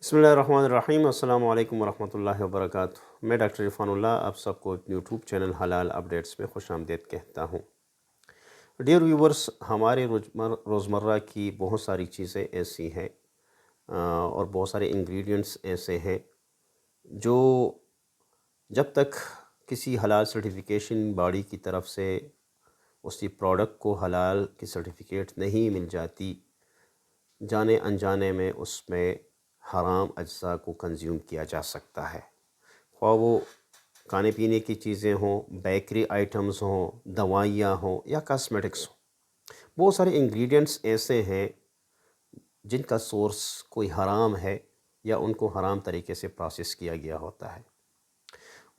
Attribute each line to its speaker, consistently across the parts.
Speaker 1: बिस्मिल्लाहिर्रहमानिर्रहीम। अस्सलाम वालेकुम वरहमतुल्लाहि वबरकातुहू। मैं डॉक्टर इरफान उल्लाह आप सबको यूट्यूब चैनल हलाल अपडेट्स में खुश आमदीद कहता हूँ। डियर व्यूवर्स, हमारे रोज़मर्रा की बहुत सारी चीज़ें ऐसी हैं और बहुत सारे इंग्रेडिएंट्स ऐसे हैं जो जब तक किसी हलाल सर्टिफिकेशन बॉडी की तरफ से उसी प्रोडक्ट को हलाल की सर्टिफिकेट नहीं मिल जाती, जाने अनजाने में उसमें हराम अज्जा को कंज्यूम किया जा सकता है। ख्वाह वो खाने पीने की चीज़ें हों, बेकरी आइटम्स हों, दवाइयाँ हों या कॉस्मेटिक्स हों, बहुत सारे इंग्रेडिएंट्स ऐसे हैं जिनका सोर्स कोई हराम है या उनको हराम तरीके से प्रोसेस किया गया होता है।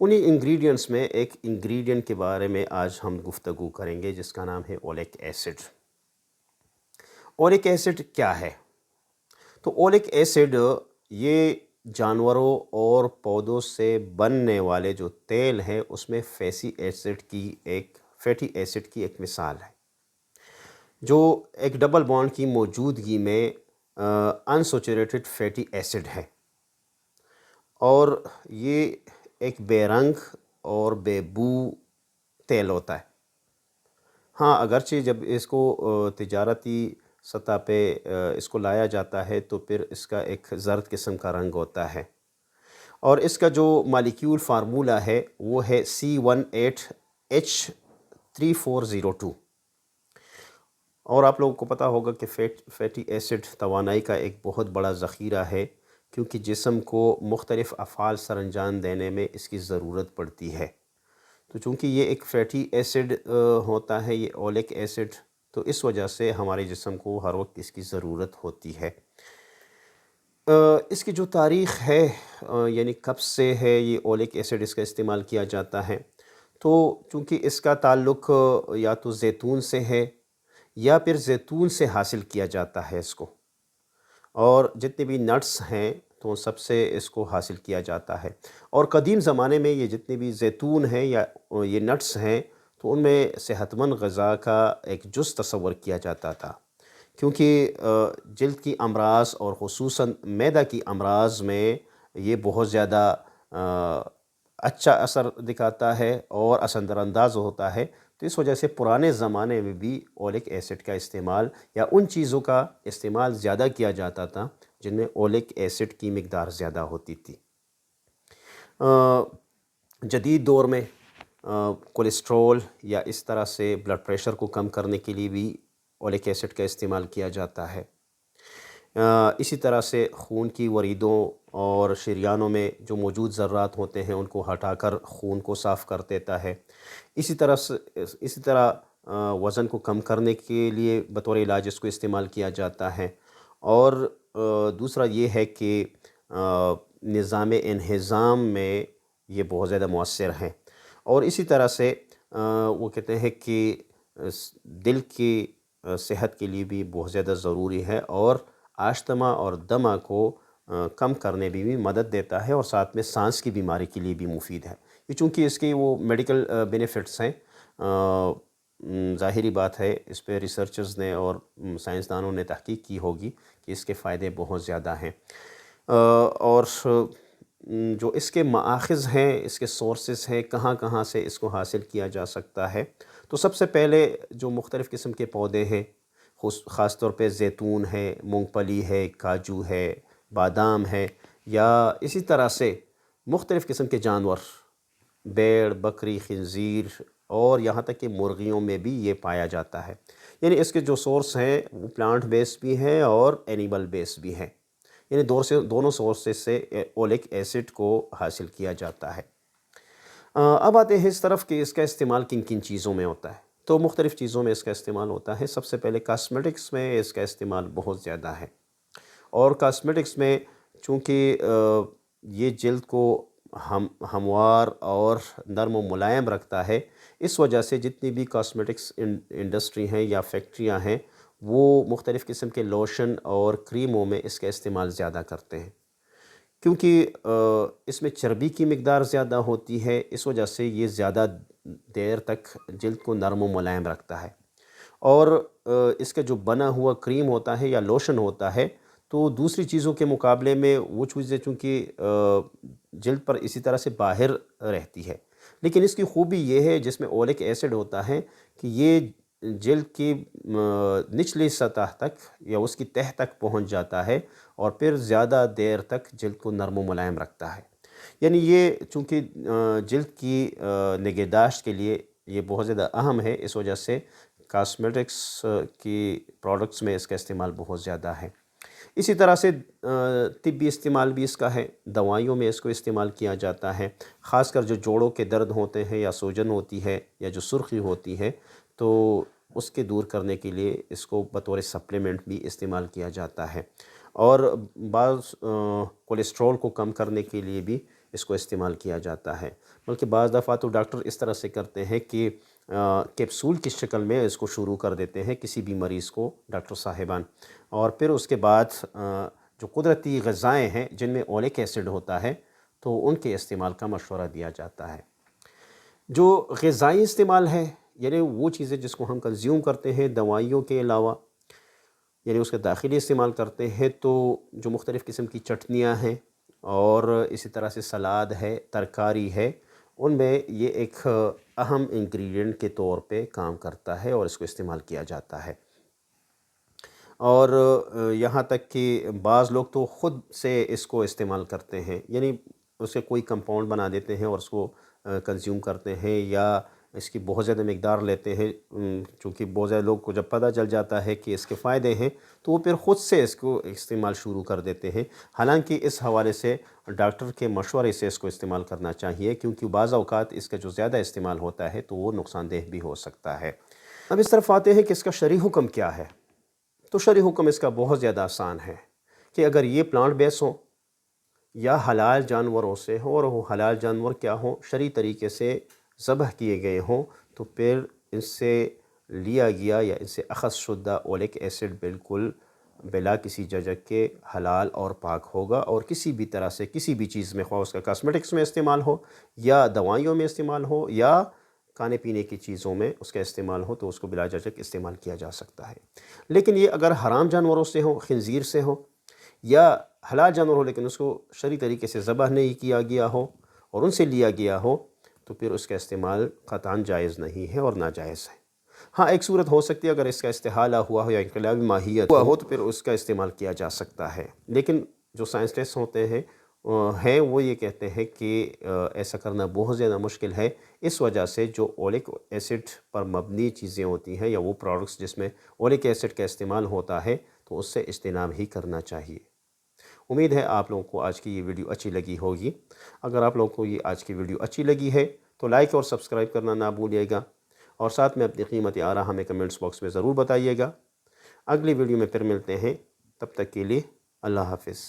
Speaker 1: उन्हीं इंग्रेडिएंट्स में एक इंग्रेडिएंट के बारे में आज हम गुफ्तगू करेंगे जिसका नाम है ओलिक एसिड। ओलिक एसिड क्या है? तो ओलिक एसिड ये जानवरों और पौधों से बनने वाले जो तेल है उसमें फैटी एसिड की एक मिसाल है, जो एक डबल बॉन्ड की मौजूदगी में अनसैचुरेटेड फैटी एसिड है और ये एक बेरंग और बेबू तेल होता है। हाँ, अगरचे जब इसको तिजारती सतह पे इसको लाया जाता है तो फिर इसका एक ज़र्द किस्म का रंग होता है और इसका जो मालिक्यूल फार्मूला है वो है C18H3402। और आप लोगों को पता होगा कि फैटी एसिड तवानाई का एक बहुत बड़ा ज़ख़ीरा है, क्योंकि जिस्म को मुख्तलिफ़ अफ़आल सर अंजाम देने में इसकी ज़रूरत पड़ती है। तो चूँकि ये एक फैटी एसिड होता है, ये ओलिक एसिड, तो इस वजह से हमारे जिस्म को हर वक्त इसकी ज़रूरत होती है। इसकी जो तारीख़ है यानी कब से है ये ओलिक एसिड इसका इस्तेमाल किया जाता है, तो चूँकि इसका ताल्लुक़ या तो ज़ैतून से है या फिर ज़ैतून से हासिल किया जाता है इसको, और जितने भी नट्स हैं तो उन सब से इसको हासिल किया जाता है। और कदीम ज़माने में ये जितने भी ज़ैतून हैं या ये नट्स हैं तो उनमें सेहतमंद ग़िज़ा का एक जुज़ तस्वर किया जाता था, क्योंकि जल्द की अमराज़ और ख़ुसूसन मैदा की अमराज़ में ये बहुत ज़्यादा अच्छा असर दिखाता है और असरअंदाज़ होता है। तो इस वजह से पुराने ज़माने में भी ओलिक एसिड का इस्तेमाल या उन चीज़ों का इस्तेमाल ज़्यादा किया जाता था जिनमें ओलिक एसिड की मिक़दार ज़्यादा होती थी। जदीद दौर में कोलेस्ट्रॉल या इस तरह से ब्लड प्रेशर को कम करने के लिए भी ओलिक एसिड का इस्तेमाल किया जाता है। इसी तरह से खून की वरीदों और शरियानों में जो मौजूद ज़र्रात होते हैं उनको हटाकर खून को साफ़ कर देता है। इसी तरह वज़न को कम करने के लिए बतौर इलाज इसको इस्तेमाल किया जाता है। और दूसरा ये है कि निज़ाम इंहिज़ाम में ये बहुत ज़्यादा मौसर हैं। और इसी तरह से वो कहते हैं कि दिल की सेहत के लिए भी बहुत ज़्यादा ज़रूरी है और अस्थमा और दमा को कम करने में भी मदद देता है और साथ में सांस की बीमारी के लिए भी मुफीद है। ये चूँकि इसके वो मेडिकल बेनिफिट्स हैं, ज़ाहिरी बात है इस पे रिसर्चर्स ने और साइंसदानों ने तहकीक की होगी कि इसके फ़ायदे बहुत ज़्यादा हैं। और जो इसके माख़ज़ हैं, इसके सोर्सेस हैं, कहाँ कहाँ से इसको हासिल किया जा सकता है, तो सबसे पहले जो मुख्तलिफ़ किस्म के पौधे हैं, ख़ास तौर पे ज़ैतून है, मूंगफली है, काजू है, बादाम है, या इसी तरह से मुख्तलिफ़ किस्म के जानवर, भेड़, बकरी, खिंजीर और यहाँ तक कि मुर्गियों में भी ये पाया जाता है। यानी इसके जो सोर्स हैं वो प्लांट बेस्ड भी हैं और एनिमल बेस्ड भी हैं। यानी दोनों सोर्सेस से ओलिक एसिड को हासिल किया जाता है। अब आते हैं इस तरफ कि इसका इस्तेमाल किन किन चीज़ों में होता है। तो मुख्तलिफ़ चीज़ों में इसका इस्तेमाल होता है। सबसे पहले कॉस्मेटिक्स में इसका इस्तेमाल बहुत ज़्यादा है, और कॉस्मेटिक्स में चूँकि ये जल्द को हमवार और नरम व मुलायम रखता है, इस वजह से जितनी भी कॉस्मेटिक्स इंडस्ट्री हैं या फैक्ट्रियाँ हैं वो मुख्तलिफ़ किस्म के लोशन और क्रीमों में इसका इस्तेमाल ज़्यादा करते हैं, क्योंकि इसमें चर्बी की मिक़दार ज़्यादा होती है। इस वजह से ये ज़्यादा देर तक जल्द को नरम व मुलायम रखता है। और इसका जो बना हुआ क्रीम होता है या लोशन होता है تو دوسری چیزوں کے مقابلے میں وہ چیزیں چونکہ جلد پر اسی طرح سے باہر رہتی ہے، لیکن اس کی خوبی یہ ہے جس میں اولک ایسڈ ہوتا ہے کہ یہ جلد کی نچلی سطح تک یا اس کی تہہ تک پہنچ جاتا ہے اور پھر زیادہ دیر تک جلد کو نرم و ملائم رکھتا ہے۔ یعنی یہ چونکہ جلد کی نگہداشت کے لیے یہ بہت زیادہ اہم ہے، اس وجہ سے کاسمیٹکس کی پروڈکٹس میں اس کا استعمال بہت زیادہ ہے۔ اسی طرح سے طبی استعمال بھی اس کا ہے، دوائیوں میں اس کو استعمال کیا جاتا ہے، خاص کر جو جوڑوں کے درد ہوتے ہیں یا سوجن ہوتی ہے یا جو سرخی ہوتی ہے تو اس کے دور کرنے کے لیے اس کو بطور سپلیمنٹ بھی استعمال کیا جاتا ہے، اور بعض کولیسٹرول کو کم کرنے کے لیے بھی اس کو استعمال کیا جاتا ہے، بلکہ بعض دفعہ تو ڈاکٹر اس طرح سے کرتے ہیں کہ کیپسول کی شکل میں اس کو شروع کر دیتے ہیں کسی بھی مریض کو ڈاکٹر صاحبان، اور پھر اس کے بعد جو قدرتی غذائیں ہیں جن میں اولک ایسڈ ہوتا ہے تو ان کے استعمال کا مشورہ دیا جاتا ہے۔ جو غذائی استعمال ہے یعنی وہ چیزیں جس کو ہم کنزیوم کرتے ہیں دوائیوں کے علاوہ، یعنی اس کا داخلی استعمال کرتے ہیں، تو جو مختلف قسم کی چٹنیاں ہیں اور اسی طرح سے سلاد ہے، ترکاری ہے، ان میں یہ ایک اہم انگریڈینٹ کے طور پہ کام کرتا ہے اور اس کو استعمال کیا جاتا ہے۔ اور یہاں تک کہ بعض لوگ تو خود سے اس کو استعمال کرتے ہیں، یعنی اسے کوئی کمپاؤنڈ بنا دیتے ہیں اور اس کو کنزیوم کرتے ہیں یا اس کی بہت زیادہ مقدار لیتے ہیں، چونکہ بہت زیادہ لوگ کو جب پتہ چل جاتا ہے کہ اس کے فائدے ہیں تو وہ پھر خود سے اس کو استعمال شروع کر دیتے ہیں، حالانکہ اس حوالے سے ڈاکٹر کے مشورے سے اس کو استعمال کرنا چاہیے، کیونکہ بعض اوقات اس کا جو زیادہ استعمال ہوتا ہے تو وہ نقصان دہ بھی ہو سکتا ہے۔ اب اس طرف آتے ہیں کہ اس کا شرعی حکم کیا ہے، تو شرعی حکم اس کا بہت زیادہ آسان ہے کہ اگر یہ پلانٹ بیس ہو یا حلال جانوروں سے ہو، اور وہ حلال جانور کیا ہوں شرعی طریقے سے ذبح کیے گئے ہوں، تو پھر ان سے لیا گیا یا ان سے اخذ شدہ اولک ایسڈ بالکل بلا کسی جھجک کے حلال اور پاک ہوگا، اور کسی بھی طرح سے کسی بھی چیز میں، خواہ اس کا کاسمیٹکس میں استعمال ہو یا دوائیوں میں استعمال ہو یا کھانے پینے کی چیزوں میں اس کا استعمال ہو، تو اس کو بلا جھجک استعمال کیا جا سکتا ہے۔ لیکن یہ اگر حرام جانوروں سے ہو، خنزیر سے ہو یا حلال جانور ہو لیکن اس کو شرعی طریقے سے ذبح نہیں کیا گیا ہو اور ان سے لیا گیا ہو، تو پھر اس کا استعمال قطعاً جائز نہیں ہے اور ناجائز ہے۔ ہاں ایک صورت ہو سکتی ہے، اگر اس کا استحالہ ہوا ہو یا انقلابی ماہیت ہوا ہو تو پھر اس کا استعمال کیا جا سکتا ہے، لیکن جو سائنسٹسٹ ہوتے ہیں وہ یہ کہتے ہیں کہ ایسا کرنا بہت زیادہ مشکل ہے، اس وجہ سے جو اولک ایسڈ پر مبنی چیزیں ہوتی ہیں یا وہ پروڈکٹس جس میں اولک ایسڈ کا استعمال ہوتا ہے تو اس سے اجتناب ہی کرنا چاہیے۔ امید ہے آپ لوگوں کو آج کی یہ ویڈیو اچھی لگی ہوگی۔ اگر آپ لوگوں کو یہ آج کی ویڈیو اچھی لگی ہے تو لائک اور سبسکرائب کرنا نہ بھولیے گا، اور ساتھ میں اپنی قیمتی آراء ہمیں کمنٹس باکس میں ضرور بتائیے گا۔ اگلی ویڈیو میں پھر ملتے ہیں، تب تک کے لیے اللہ حافظ۔